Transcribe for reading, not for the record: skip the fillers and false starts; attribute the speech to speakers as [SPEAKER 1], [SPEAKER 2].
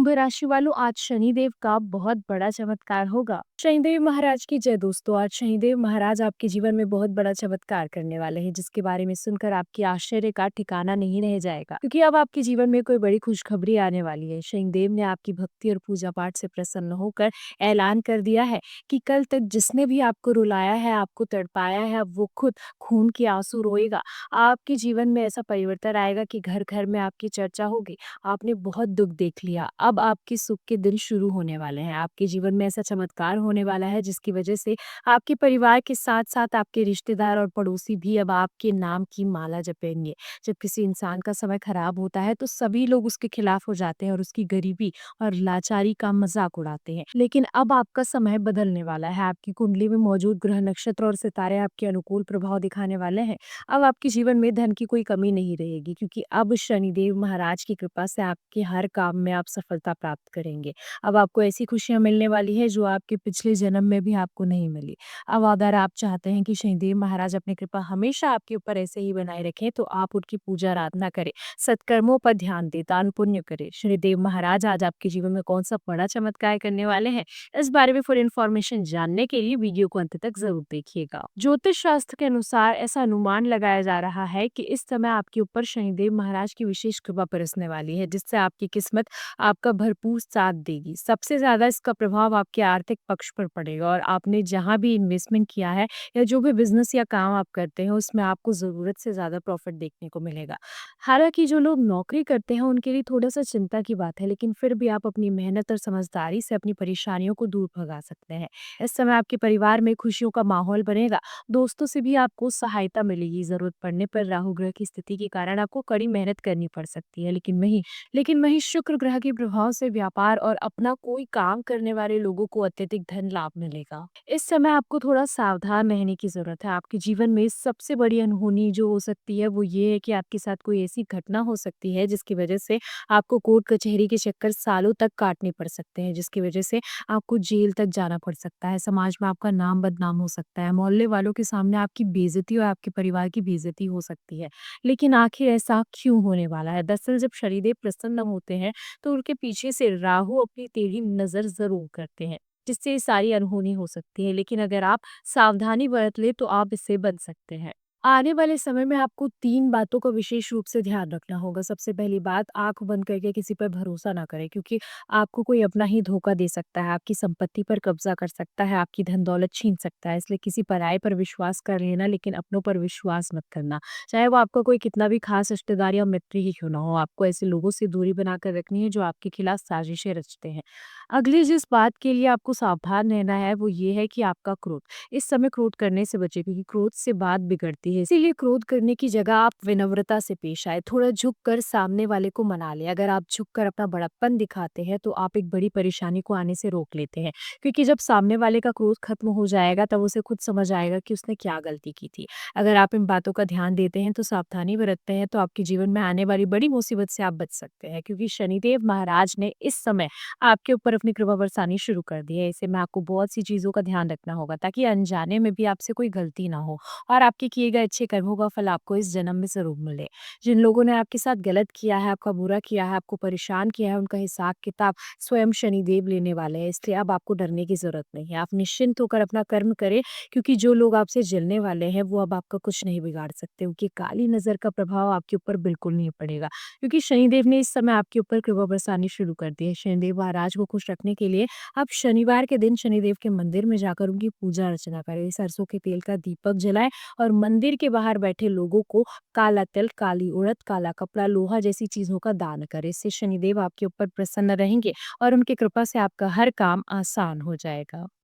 [SPEAKER 1] कुंभ राशि वालों, आज शनिदेव का बहुत बड़ा चमत्कार होगा। शनिदेव महाराज की जय दोस्तों। आज शनिदेव महाराज आपके जीवन में बहुत बड़ा चमत्कार करने वाले हैं, जिसके बारे में सुनकर आपकी आश्चर्य का ठिकाना नहीं रह जाएगा, क्योंकि अब आपके जीवन में कोई बड़ी खुशखबरी आने वाली है। शनिदेव ने आपकी भक्ति और पूजा पाठ से प्रसन्न होकर ऐलान कर दिया है कि कल तक जिसने भी आपको रुलाया है, आपको तड़पाया है, अब वो खुद खून के आंसू रोएगा। आपके जीवन में ऐसा परिवर्तन आएगा कि घर घर में आपकी चर्चा होगी। आपने बहुत दुख देख लिया, अब आपके सुख के दिन शुरू होने वाले हैं। आपके जीवन में ऐसा चमत्कार होने वाला है, जिसकी वजह से आपके परिवार के साथ-साथ आपके रिश्तेदार और पड़ोसी भी अब आपके नाम की माला जपेंगे। जब किसी इंसान का समय खराब होता है, तो सभी लोग उसके खिलाफ हो जाते हैं और उसकी गरीबी और लाचारी का मज़ाक उड़ाते हैं। लेकिन अब आपका समय बदलने वाला है। आपकी कुंडली में मौजूद ग्रह, नक्षत्र और सितारे आपके अनुकूल प्रभाव दिखाने वाले हैं। अब आपके जीवन में धन की कोई कमी नहीं रहेगी, क्योंकि अब शनिदेव महाराज की कृपा से आपके हर काम में आप सफलता प्राप्त करेंगे। अब आपको ऐसी खुशियाँ मिलने वाली है जो आपके पिछले जन्म में भी आपको नहीं मिली। अब अगर आप चाहते हैं कि शनिदेव महाराज अपनी कृपा हमेशा आपके ऊपर ऐसे ही बनाए रखें, तो आप उनकी पूजा आराधना करें, सत्कर्मों पर ध्यान दें, दान पुण्य करें। शनिदेव महाराज आज आपके जीवन में कौन सा बड़ा चमत्कार करने वाले हैं, इस बारे में फुल इन्फॉर्मेशन जानने के लिए वीडियो को अंत तक जरूर देखिएगा। ज्योतिष शास्त्र के अनुसार ऐसा अनुमान लगाया जा रहा है कि इस समय आपके ऊपर शनिदेव महाराज की विशेष कृपा बरसने वाली है, जिससे आपकी किस्मत आपका भरपूर साथ देगी। सबसे ज्यादा इसका प्रभाव आपके आर्थिक पक्ष पर पड़ेगा, और आपने जहां भी इन्वेस्टमेंट किया है या जो भी बिजनेस या काम आप करते हैं, उसमें आपको जरूरत से ज्यादा प्रॉफिट देखने को मिलेगा। हालांकि जो लोग नौकरी करते हैं उनके लिए थोड़ा सा चिंता की बात है, लेकिन फिर भी आप अपनी मेहनत और समझदारी से अपनी परेशानियों को दूर भगा सकते हैं। इस समय आपके परिवार में खुशियों का माहौल बनेगा। दोस्तों से भी आपको सहायता मिलेगी। जरूरत पड़ने पर राहु ग्रह की स्थिति के कारण आपको कड़ी मेहनत करनी पड़ सकती है, लेकिन वहीं शुक्र ग्रह के प्रभाव से व्यापार और अपना कोई काम करने वाले लोगों को अत्यधिक धन लाभ मिलेगा। इस समय आपको थोड़ा सावधान रहने की जरूरत है। आपके जीवन में सबसे बड़ी अनहोनी जो हो सकती है, वो ये है कि आपके साथ कोई ऐसी घटना हो सकती है जिसकी वजह से आपको कोर्ट कचहरी के चक्कर सालों तक काटने पड़ सकते हैं, जिसकी वजह से आपको जेल तक जाना पड़ सकता है। समाज में आपका नाम बदनाम हो सकता है। मोहल्ले वालों के सामने आपकी बेइज्जती और आपके परिवार की बेइज्जती हो सकती है। लेकिन आखिर ऐसा क्यों होने वाला है? दरअसल जब शनिदेव प्रसन्न होते हैं, तो उनके पीछे से राहु अपनी टेढ़ी नज़र ज़रूर करते हैं, जिससे ये सारी अनहोनी हो सकती है। लेकिन अगर आप सावधानी बरत लें, तो आप इससे बच सकते हैं। आने वाले समय में आपको 3 बातों का विशेष रूप से ध्यान रखना होगा। सबसे पहली बात, आँख बंद करके किसी पर भरोसा ना करें, क्योंकि आपको कोई अपना ही धोखा दे सकता है, आपकी संपत्ति पर कब्ज़ा कर सकता है, आपकी धन-दौलत छीन सकता है। इसलिए किसी पराये पर विश्वास कर लेना, लेकिन अपनों पर विश्वास मत करना। चाहे वो आपका कोई कितना भी ख़ास रिश्तेदार या मित्र ही क्यों ना हो, आपको ऐसे लोगों से दूरी बनाकर रखनी है जो आपके खिलाफ साजिशें रचते हैं। अगली जिस बात के लिए आपको सावधान रहना है, वो ये है कि आपका क्रोध। इस समय क्रोध करने से बचें, क्योंकि क्रोध से बात बिगड़ती है। इसीलिए क्रोध करने की जगह आप विनम्रता से पेश आए, थोड़ा झुककर सामने वाले को मना लें। अगर आप झुककर अपना बड़प्पन दिखाते हैं, तो आप एक बड़ी परेशानी को आने से रोक लेते हैं, क्योंकि जब सामने वाले का क्रोध खत्म हो जाएगा, तब उसे खुद समझ आएगा कि उसने क्या गलती की थी। अगर आप इन बातों का ध्यान देते हैं, तो सावधानी बरतते हैं, तो आपके जीवन में आने वाली बड़ी मुसीबत से आप बच सकते हैं, क्योंकि शनिदेव महाराज ने इस समय आपके ऊपर अपनी कृपा बरसानी शुरू कर दी है। ऐसे में आपको बहुत सी चीज़ों का ध्यान रखना होगा, ताकि अनजाने में भी आपसे कोई गलती ना हो, और आपके किए गए अच्छे कर्मों का फल आपको इस जन्म में ज़रूर मिले। जिन लोगों ने आपके साथ गलत किया है, आपका बुरा किया है, आपको परेशान किया है, उनका हिसाब-किताब स्वयं शनिदेव लेने वाले हैं। इसलिए अब आपको डरने की ज़रूरत नहीं है। आप निश्चिंत होकर अपना कर्म करें, क्योंकि जो लोग आपसे जलने वाले हैं, वो अब आपका कुछ नहीं बिगाड़ सकते। उनकी काली नज़र का प्रभाव आपके ऊपर बिल्कुल नहीं पड़ेगा, क्योंकि शनिदेव ने इस समय आपके ऊपर कृपा बरसानी शुरू कर दी है। शनिदेव महाराज को खुश रखने के लिए आप शनिवार के दिन शनिदेव के मंदिर में जाकर उनकी पूजा अर्चना करें, सरसों के तेल का दीपक जलाएं, और मंदिर के बाहर बैठे लोगों को काला तिल, काली उड़द, काला कपड़ा, लोहा जैसी चीजों का दान करें। इससे शनिदेव आपके ऊपर प्रसन्न रहेंगे, और उनकी कृपा से आपका हर काम आसान हो जाएगा।